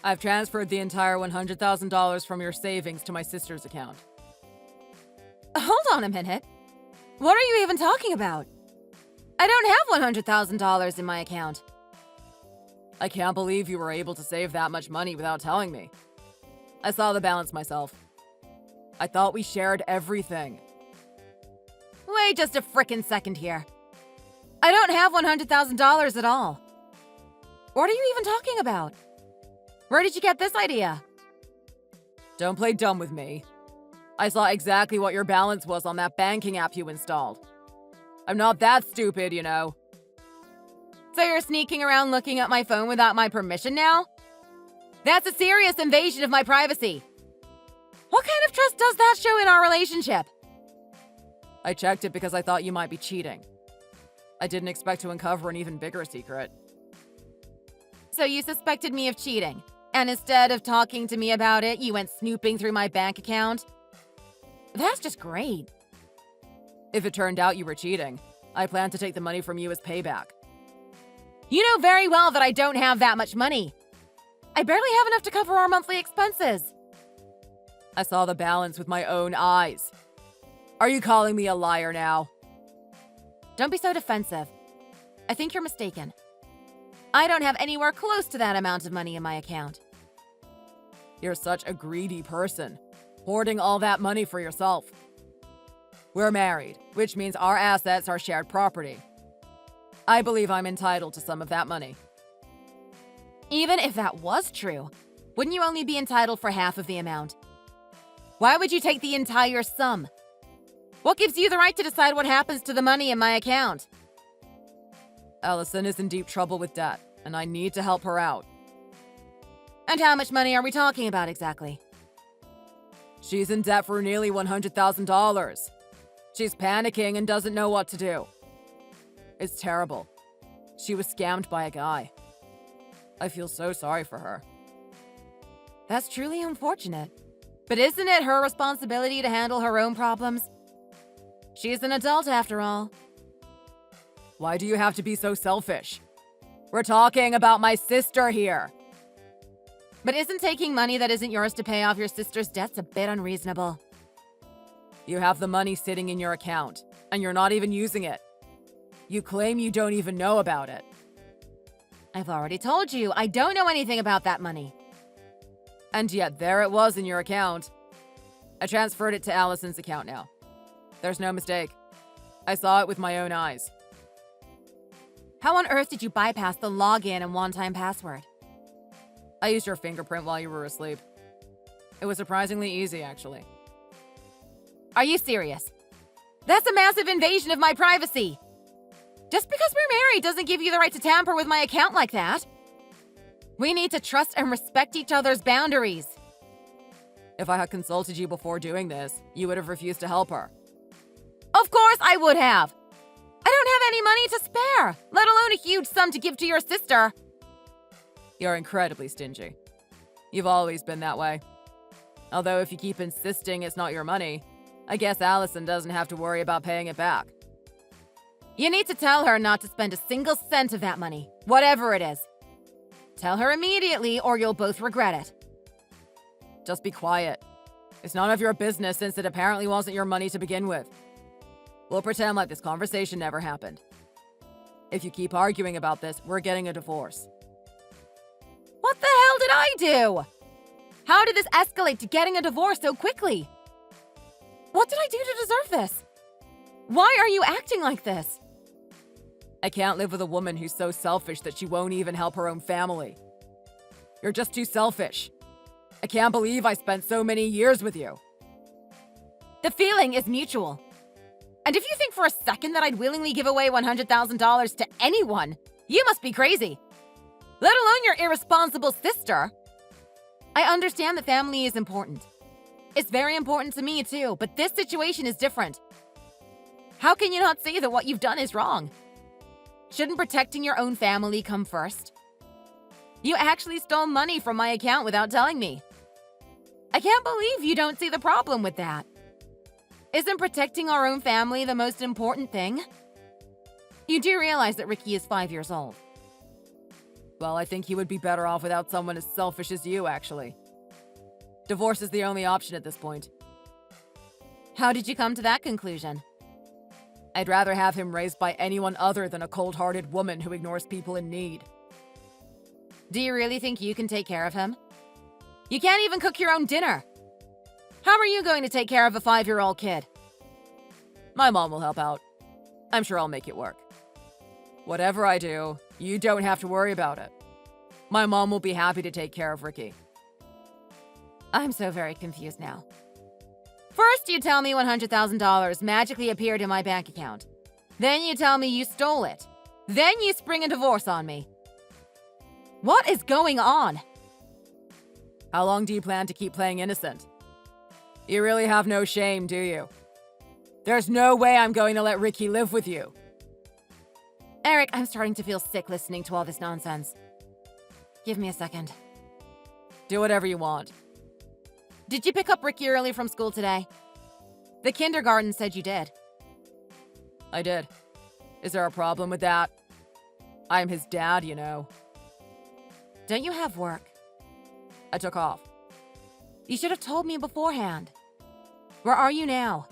I've transferred the entire $100,000 from your savings to my sister's account. Hold on a minute. What are you even talking about? I don't have $100,000 in my account. I can't believe you were able to save that much money without telling me. I saw the balance myself. I thought we shared everything. Wait just a frickin' second here. I don't have $100,000 at all. What are you even talking about? Where did you get this idea? Don't play dumb with me. I saw exactly what your balance was on that banking app you installed. I'm not that stupid, you know. So you're sneaking around looking at my phone without my permission now? That's a serious invasion of my privacy. What kind of trust does that show in our relationship? I checked it because I thought you might be cheating. I didn't expect to uncover an even bigger secret. So you suspected me of cheating, and instead of talking to me about it, you went snooping through my bank account? That's just great. If it turned out you were cheating, I plan to take the money from you as payback. You know very well that I don't have that much money. I barely have enough to cover our monthly expenses. I saw the balance with my own eyes. Are you calling me a liar now? Don't be so defensive. I think you're mistaken. I don't have anywhere close to that amount of money in my account. You're such a greedy person, hoarding all that money for yourself. We're married, which means our assets are shared property. I believe I'm entitled to some of that money. Even if that was true, wouldn't you only be entitled for half of the amount? Why would you take the entire sum? What gives you the right to decide what happens to the money in my account? Allison is in deep trouble with debt, and I need to help her out. And how much money are we talking about exactly? She's in debt for nearly $100,000. She's panicking and doesn't know what to do. It's terrible. She was scammed by a guy. I feel so sorry for her. That's truly unfortunate. But isn't it her responsibility to handle her own problems? She's an adult after all. Why do you have to be so selfish? We're talking about my sister here. But isn't taking money that isn't yours to pay off your sister's debts a bit unreasonable? You have the money sitting in your account, and you're not even using it. You claim you don't even know about it. I've already told you, I don't know anything about that money. And yet there it was in your account. I transferred it to Allison's account now. There's no mistake. I saw it with my own eyes. How on earth did you bypass the login and one-time password? I used your fingerprint while you were asleep. It was surprisingly easy, actually. Are you serious? That's a massive invasion of my privacy. Just because we're married doesn't give you the right to tamper with my account like that. We need to trust and respect each other's boundaries. If I had consulted you before doing this, you would have refused to help her. Of course I would have. I don't have any money to spare, let alone a huge sum to give to your sister. You're incredibly stingy. You've always been that way. Although if you keep insisting it's not your money, I guess Allison doesn't have to worry about paying it back. You need to tell her not to spend a single cent of that money, whatever it is. Tell her immediately or you'll both regret it. Just be quiet. It's none of your business since it apparently wasn't your money to begin with. We'll pretend like this conversation never happened. If you keep arguing about this, we're getting a divorce. What the hell did I do? How did this escalate to getting a divorce so quickly? What did I do to deserve this? Why are you acting like this? I can't live with a woman who's so selfish that she won't even help her own family. You're just too selfish. I can't believe I spent so many years with you. The feeling is mutual. And if you think for a second that I'd willingly give away $100,000 to anyone, you must be crazy. Let alone your irresponsible sister. I understand that family is important. It's very important to me too, but this situation is different. How can you not see that what you've done is wrong? Shouldn't protecting your own family come first? You actually stole money from my account without telling me. I can't believe you don't see the problem with that. Isn't protecting our own family the most important thing? You do realize that Ricky is 5 years old. Well, I think he would be better off without someone as selfish as you, actually. Divorce is the only option at this point. How did you come to that conclusion? I'd rather have him raised by anyone other than a cold-hearted woman who ignores people in need. Do you really think you can take care of him? You can't even cook your own dinner. How are you going to take care of a 5-year-old kid? My mom will help out. I'm sure I'll make it work. Whatever I do, you don't have to worry about it. My mom will be happy to take care of Ricky. I'm so very confused now. First, you tell me $100,000 magically appeared in my bank account. Then you tell me you stole it. Then you spring a divorce on me. What is going on? How long do you plan to keep playing innocent? You really have no shame, do you? There's no way I'm going to let Ricky live with you. Eric, I'm starting to feel sick listening to all this nonsense. Give me a second. Do whatever you want. Did you pick up Ricky early from school today? The kindergarten said you did. I did. Is there a problem with that? I'm his dad, you know. Don't you have work? I took off. You should have told me beforehand. Where are you now?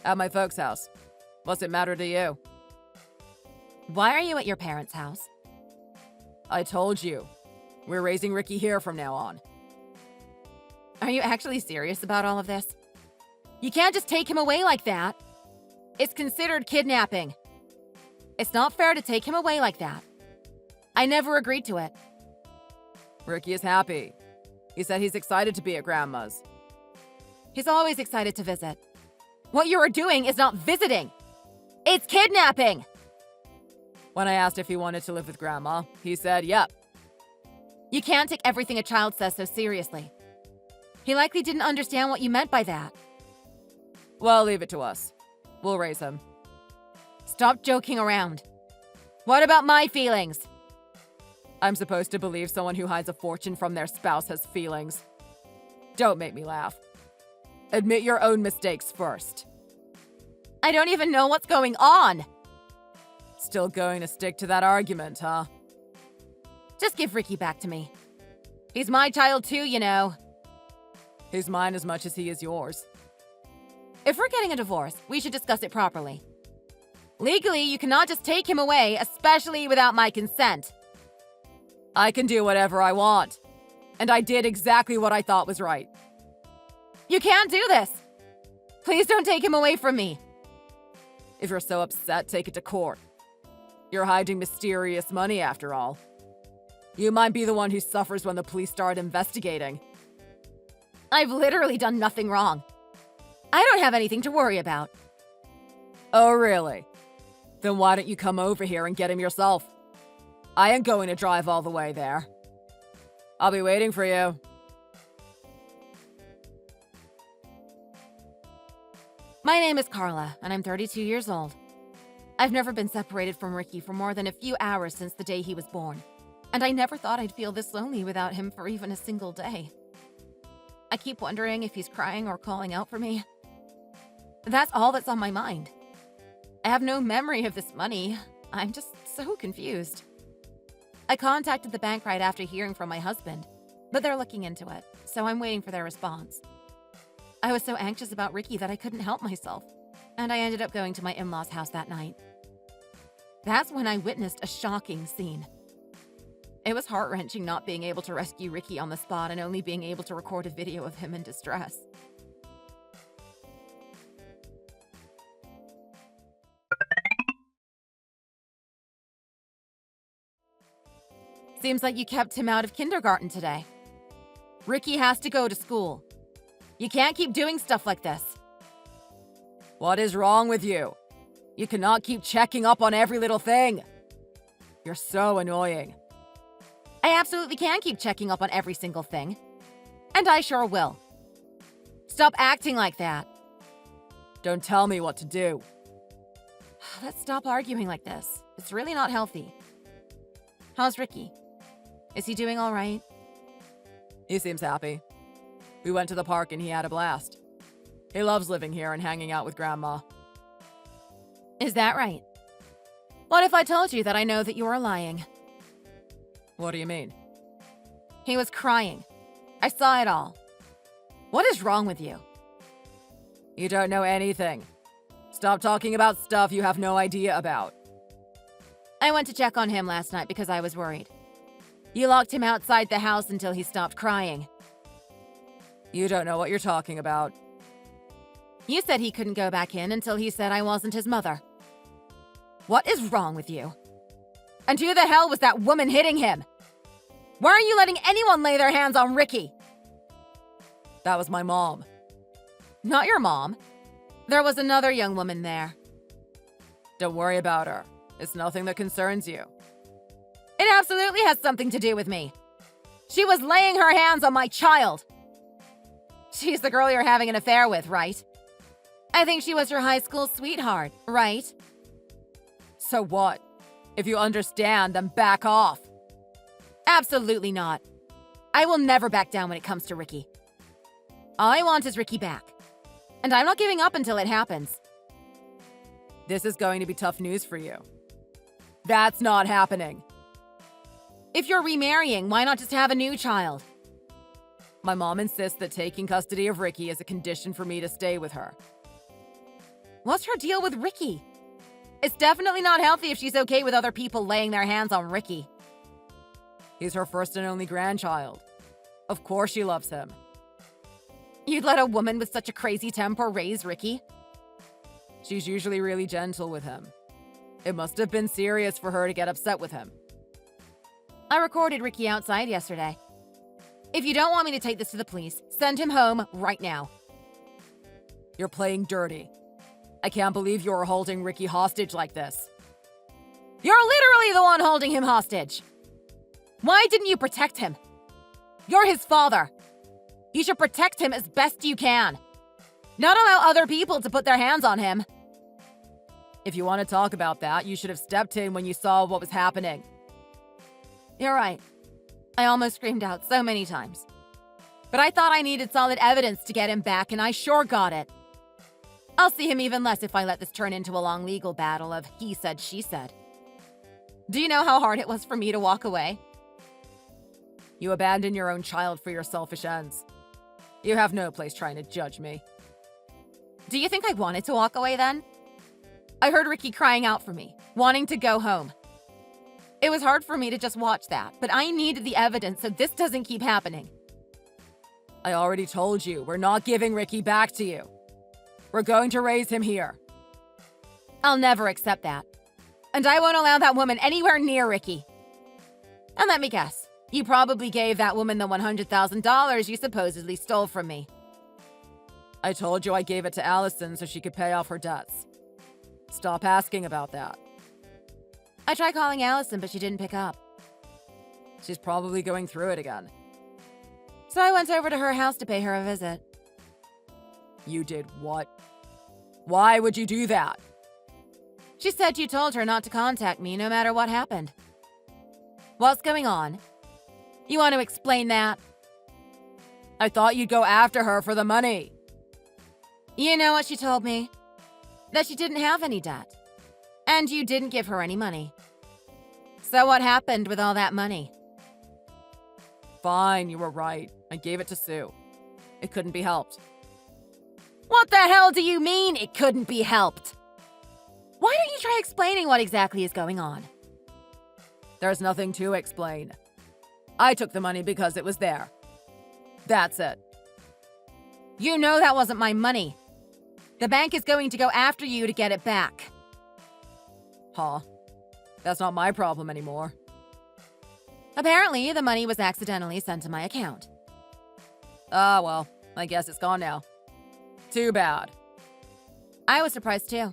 At my folks' house. What's it matter to you? Why are you at your parents' house? I told you. We're raising Ricky here from now on. Are you actually serious about all of this? You can't just take him away like that. It's considered kidnapping. It's not fair to take him away like that. I never agreed to it. Ricky is happy. He said he's excited to be at Grandma's. He's always excited to visit. What you are doing is not visiting. It's kidnapping! When I asked if he wanted to live with Grandma, he said, yep. You can't take everything a child says so seriously. He likely didn't understand what you meant by that. Well, leave it to us. We'll raise him. Stop joking around. What about my feelings? I'm supposed to believe someone who hides a fortune from their spouse has feelings. Don't make me laugh. Admit your own mistakes first. I don't even know what's going on. Still going to stick to that argument, huh? Just give Ricky back to me. He's my child too, you know. He's mine as much as he is yours. If we're getting a divorce, we should discuss it properly. Legally, you cannot just take him away, especially without my consent. I can do whatever I want. And I did exactly what I thought was right. You can't do this. Please don't take him away from me. If you're so upset, take it to court. You're hiding mysterious money, after all. You might be the one who suffers when the police start investigating. I've literally done nothing wrong. I don't have anything to worry about. Oh, really? Then why don't you come over here and get him yourself? I ain't going to drive all the way there. I'll be waiting for you. My name is Carla, and I'm 32 years old. I've never been separated from Ricky for more than a few hours since the day he was born, and I never thought I'd feel this lonely without him for even a single day. I keep wondering if he's crying or calling out for me. That's all that's on my mind. I have no memory of this money. I'm just so confused. I contacted the bank right after hearing from my husband, but they're looking into it, so I'm waiting for their response. I was so anxious about Ricky that I couldn't help myself, and I ended up going to my in-laws' house that night. That's when I witnessed a shocking scene. It was heart-wrenching not being able to rescue Ricky on the spot and only being able to record a video of him in distress. Seems like you kept him out of kindergarten today. Ricky has to go to school. You can't keep doing stuff like this. What is wrong with you? You cannot keep checking up on every little thing. You're so annoying. I absolutely can keep checking up on every single thing. And I sure will. Stop acting like that. Don't tell me what to do. Let's stop arguing like this. It's really not healthy. How's Ricky? Is he doing all right? He seems happy. We went to the park and he had a blast. He loves living here and hanging out with Grandma. Is that right? What if I told you that I know that you are lying? What do you mean? He was crying. I saw it all. What is wrong with you? You don't know anything. Stop talking about stuff you have no idea about. I went to check on him last night because I was worried. You locked him outside the house until he stopped crying. You don't know what you're talking about. You said he couldn't go back in until he said I wasn't his mother. What is wrong with you? And who the hell was that woman hitting him? Why are you letting anyone lay their hands on Ricky? That was my mom. Not your mom. There was another young woman there. Don't worry about her. It's nothing that concerns you. It absolutely has something to do with me. She was laying her hands on my child. She's the girl you're having an affair with, right? I think she was your high school sweetheart, right? So what? If you understand, then back off. Absolutely not. I will never back down when it comes to Ricky. All I want is Ricky back. And I'm not giving up until it happens. This is going to be tough news for you. That's not happening. If you're remarrying, why not just have a new child? My mom insists that taking custody of Ricky is a condition for me to stay with her. What's her deal with Ricky? It's definitely not healthy if she's okay with other people laying their hands on Ricky. He's her first and only grandchild. Of course she loves him. You'd let a woman with such a crazy temper raise Ricky? She's usually really gentle with him. It must have been serious for her to get upset with him. I recorded Ricky outside yesterday. If you don't want me to take this to the police, send him home right now. You're playing dirty. I can't believe you're holding Ricky hostage like this. You're literally the one holding him hostage. Why didn't you protect him? You're his father. You should protect him as best you can. Not allow other people to put their hands on him. If you want to talk about that, you should have stepped in when you saw what was happening. You're right. I almost screamed out so many times. But I thought I needed solid evidence to get him back, and I sure got it. I'll see him even less if I let this turn into a long legal battle of he said, she said. Do you know how hard it was for me to walk away? You abandon your own child for your selfish ends. You have no place trying to judge me. Do you think I wanted to walk away then? I heard Ricky crying out for me, wanting to go home. It was hard for me to just watch that, but I needed the evidence so this doesn't keep happening. I already told you, we're not giving Ricky back to you. We're going to raise him here. I'll never accept that. And I won't allow that woman anywhere near Ricky. And let me guess, you probably gave that woman the $100,000 you supposedly stole from me. I told you I gave it to Allison so she could pay off her debts. Stop asking about that. I tried calling Allison, but she didn't pick up. She's probably going through it again. So I went over to her house to pay her a visit. You did what? Why would you do that? She said you told her not to contact me no matter what happened. What's going on? You want to explain that? I thought you'd go after her for the money. You know what she told me? That she didn't have any debt. And you didn't give her any money. So what happened with all that money? Fine, you were right. I gave it to Sue. It couldn't be helped. What the hell do you mean it couldn't be helped? Why don't you try explaining what exactly is going on? There's nothing to explain. I took the money because it was there. That's it. You know that wasn't my money. The bank is going to go after you to get it back. Huh? That's not my problem anymore. Apparently, the money was accidentally sent to my account. Ah, well, I guess it's gone now. Too bad. I was surprised too.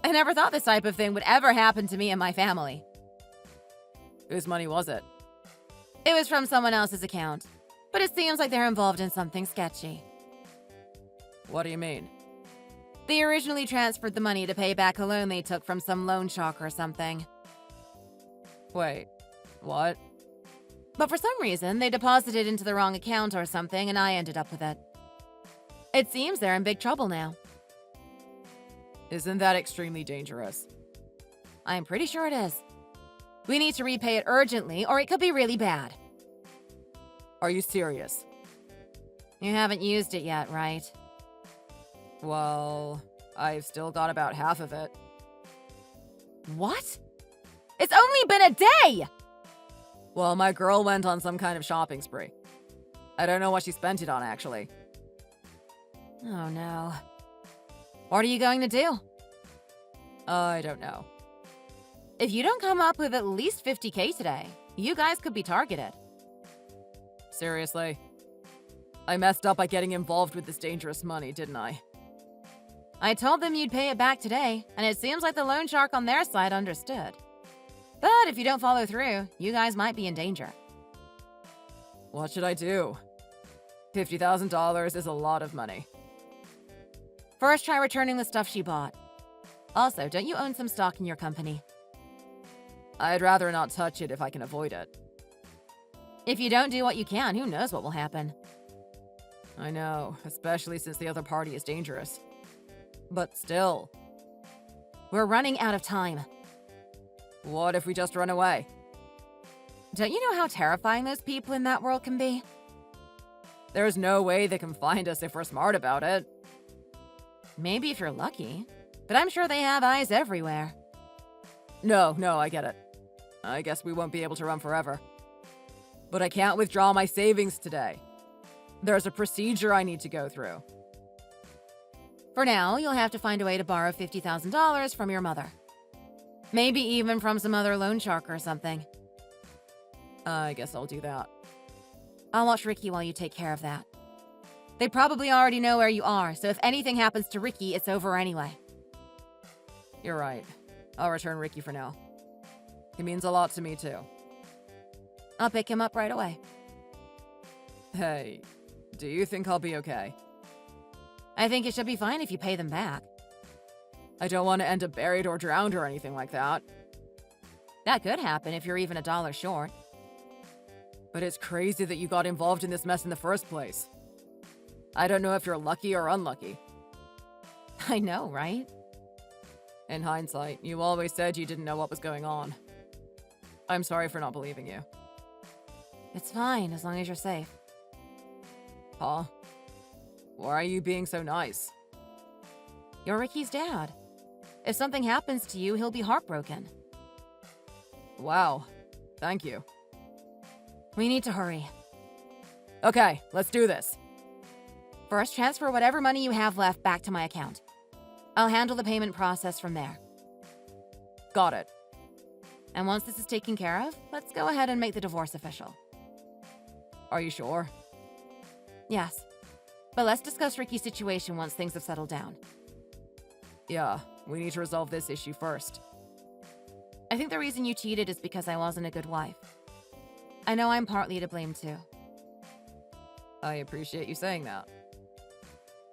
I never thought this type of thing would ever happen to me and my family. Whose money was it? It was from someone else's account, but it seems like they're involved in something sketchy. What do you mean? They originally transferred the money to pay back a loan they took from some loan shark or something. Wait, what? But for some reason, they deposited into the wrong account or something, and I ended up with it. It seems they're in big trouble now. Isn't that extremely dangerous? I'm pretty sure it is. We need to repay it urgently, or it could be really bad. Are you serious? You haven't used it yet, right? Well, I've still got about half of it. What? It's only been a day! Well, my girl went on some kind of shopping spree. I don't know what she spent it on, actually. Oh no. What are you going to do? I don't know. If you don't come up with at least $50K today, you guys could be targeted. Seriously? I messed up by getting involved with this dangerous money, didn't I? I told them you'd pay it back today, and it seems like the loan shark on their side understood. But if you don't follow through, you guys might be in danger. What should I do? $50,000 is a lot of money. First, try returning the stuff she bought. Also, don't you own some stock in your company? I'd rather not touch it if I can avoid it. If you don't do what you can, who knows what will happen? I know, especially since the other party is dangerous. But still. We're running out of time. What if we just run away? Don't you know how terrifying those people in that world can be? There's no way they can find us if we're smart about it. Maybe if you're lucky, but I'm sure they have eyes everywhere. No, I get it. I guess we won't be able to run forever. But I can't withdraw my savings today. There's a procedure I need to go through. For now, you'll have to find a way to borrow $50,000 from your mother. Maybe even from some other loan shark or something. I guess I'll do that. I'll watch Ricky while you take care of that. They probably already know where you are, so if anything happens to Ricky, it's over anyway. You're right. I'll return Ricky for now. He means a lot to me, too. I'll pick him up right away. Hey, do you think I'll be okay? I think it should be fine if you pay them back. I don't want to end up buried or drowned or anything like that. That could happen if you're even $1 short. But it's crazy that you got involved in this mess in the first place. I don't know if you're lucky or unlucky. I know, right? In hindsight, you always said you didn't know what was going on. I'm sorry for not believing you. It's fine, as long as you're safe. Paul, why are you being so nice? You're Ricky's dad. If something happens to you, he'll be heartbroken. Wow, thank you. We need to hurry. Okay, let's do this. First, transfer whatever money you have left back to my account. I'll handle the payment process from there. Got it. And once this is taken care of, let's go ahead and make the divorce official. Are you sure? Yes. But let's discuss Ricky's situation once things have settled down. Yeah, we need to resolve this issue first. I think the reason you cheated is because I wasn't a good wife. I know I'm partly to blame too. I appreciate you saying that.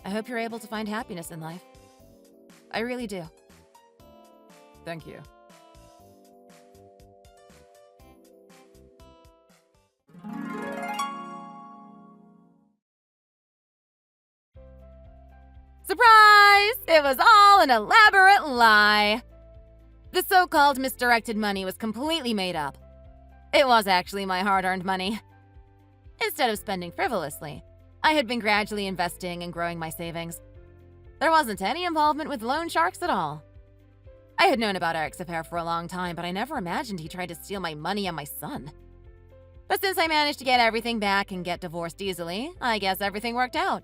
I hope you're able to find happiness in life. I really do. Thank you. Surprise! It was all an elaborate lie. The so-called misdirected money was completely made up. It was actually my hard-earned money. Instead of spending frivolously, I had been gradually investing and growing my savings. There wasn't any involvement with loan sharks at all. I had known about Eric's affair for a long time, but I never imagined he tried to steal my money and my son. But since I managed to get everything back and get divorced easily, I guess everything worked out.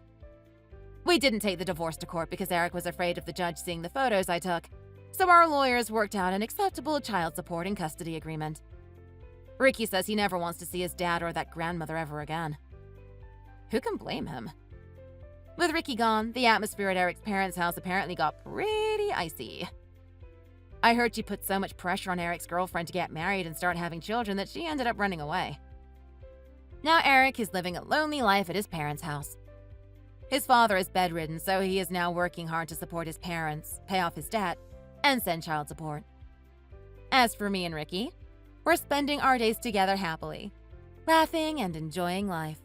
We didn't take the divorce to court because Eric was afraid of the judge seeing the photos I took, so our lawyers worked out an acceptable child support and custody agreement. Ricky says he never wants to see his dad or that grandmother ever again. Who can blame him? With Ricky gone, the atmosphere at Eric's parents' house apparently got pretty icy. I heard she put so much pressure on Eric's girlfriend to get married and start having children that she ended up running away. Now Eric is living a lonely life at his parents' house. His father is bedridden, so he is now working hard to support his parents, pay off his debt, and send child support. As for me and Ricky, we're spending our days together happily, laughing and enjoying life.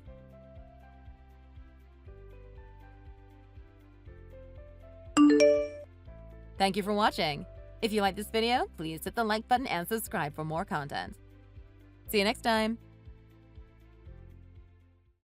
Thank you for watching. If you like this video, please hit the like button and subscribe for more content. See you next time!